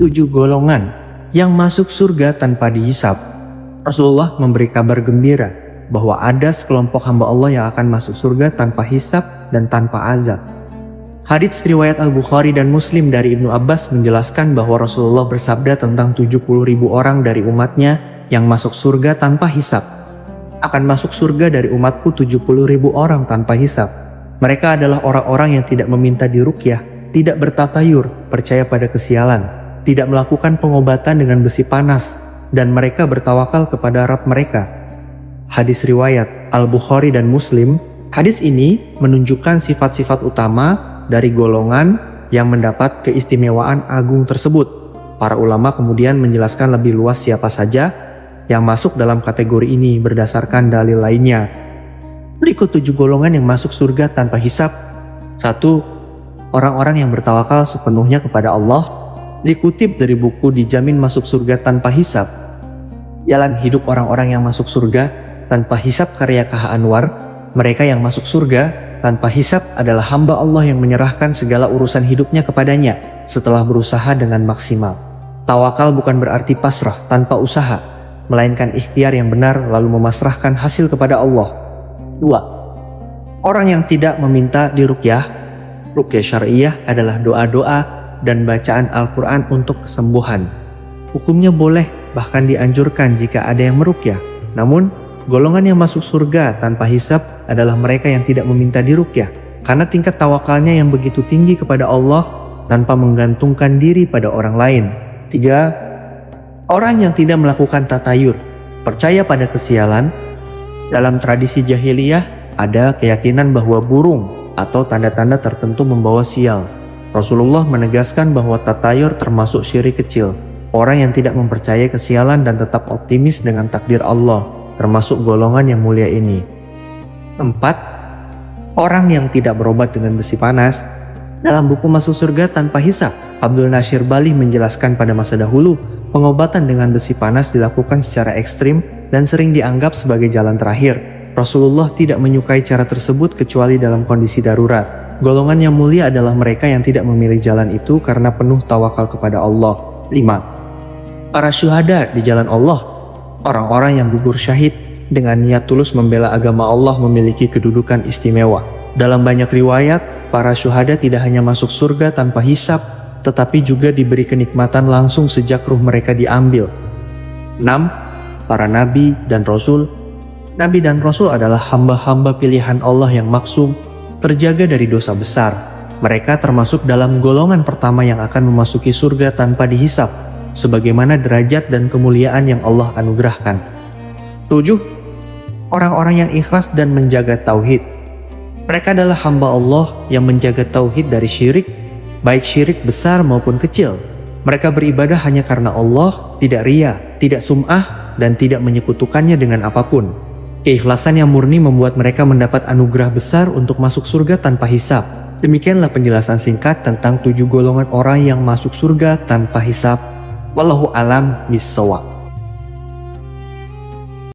7 golongan yang masuk surga tanpa dihisab. Rasulullah memberi kabar gembira bahwa ada sekelompok hamba Allah yang akan masuk surga tanpa hisab dan tanpa azab. Hadits riwayat Al-Bukhari dan Muslim dari Ibnu Abbas menjelaskan bahwa Rasulullah bersabda tentang 70.000 orang dari umatnya yang masuk surga tanpa hisab. Akan masuk surga dari umatku 70.000 orang tanpa hisab. Mereka adalah orang-orang yang tidak meminta diruqyah, tidak bertatayur, percaya pada kesialan, tidak melakukan pengobatan dengan besi panas, dan mereka bertawakal kepada Rabb mereka. Hadis riwayat Al-Bukhari dan Muslim. Hadis ini menunjukkan sifat-sifat utama dari golongan yang mendapat keistimewaan agung tersebut. Para ulama kemudian menjelaskan lebih luas siapa saja yang masuk dalam kategori ini berdasarkan dalil lainnya. Berikut 7 golongan yang masuk surga tanpa hisab. 1. Orang-orang yang bertawakal sepenuhnya kepada Allah. Dikutip dari buku Dijamin Masuk Surga Tanpa Hisab, Jalan Hidup Orang-orang yang Masuk Surga Tanpa Hisab karya K.H. Anwar. Mereka yang masuk surga tanpa hisab adalah hamba Allah yang menyerahkan segala urusan hidupnya kepadanya setelah berusaha dengan maksimal. Tawakal bukan berarti pasrah tanpa usaha, melainkan ikhtiar yang benar lalu memasrahkan hasil kepada Allah. 2. Orang yang tidak meminta diruqyah. Ruqyah syariah adalah doa-doa dan bacaan Al-Quran untuk kesembuhan. Hukumnya boleh, bahkan dianjurkan jika ada yang meruqyah. Namun, golongan yang masuk surga tanpa hisab adalah mereka yang tidak meminta diruqyah, karena tingkat tawakalnya yang begitu tinggi kepada Allah tanpa menggantungkan diri pada orang lain. 3. Orang yang tidak melakukan tatayur, percaya pada kesialan. Dalam tradisi jahiliyah, ada keyakinan bahwa burung atau tanda-tanda tertentu membawa sial. Rasulullah menegaskan bahwa tatayur termasuk syirik kecil. Orang yang tidak mempercayai kesialan dan tetap optimis dengan takdir Allah termasuk golongan yang mulia ini. 4. Orang yang tidak berobat dengan besi panas. Dalam buku Masuk Surga Tanpa Hisab, Abdul Nasir Bali menjelaskan pada masa dahulu, pengobatan dengan besi panas dilakukan secara ekstrim dan sering dianggap sebagai jalan terakhir. Rasulullah tidak menyukai cara tersebut kecuali dalam kondisi darurat. Golongan yang mulia adalah mereka yang tidak memilih jalan itu karena penuh tawakal kepada Allah. 5. Para syuhada di jalan Allah. Orang-orang yang gugur syahid dengan niat tulus membela agama Allah memiliki kedudukan istimewa. Dalam banyak riwayat, para syuhada tidak hanya masuk surga tanpa hisab, tetapi juga diberi kenikmatan langsung sejak ruh mereka diambil. 6. Para nabi dan rasul. Nabi dan rasul adalah hamba-hamba pilihan Allah yang maksum, terjaga dari dosa besar. Mereka termasuk dalam golongan pertama yang akan memasuki surga tanpa dihisab, sebagaimana derajat dan kemuliaan yang Allah anugerahkan. 7. Orang-orang yang ikhlas dan menjaga tauhid. Mereka adalah hamba Allah yang menjaga tauhid dari syirik, baik syirik besar maupun kecil. Mereka beribadah hanya karena Allah, tidak riya, tidak sum'ah, dan tidak menyekutukannya dengan apapun. Keikhlasan yang murni membuat mereka mendapat anugerah besar untuk masuk surga tanpa hisab. Demikianlah penjelasan singkat tentang 7 golongan orang yang masuk surga tanpa hisab. Wallahu a'lam bishawab.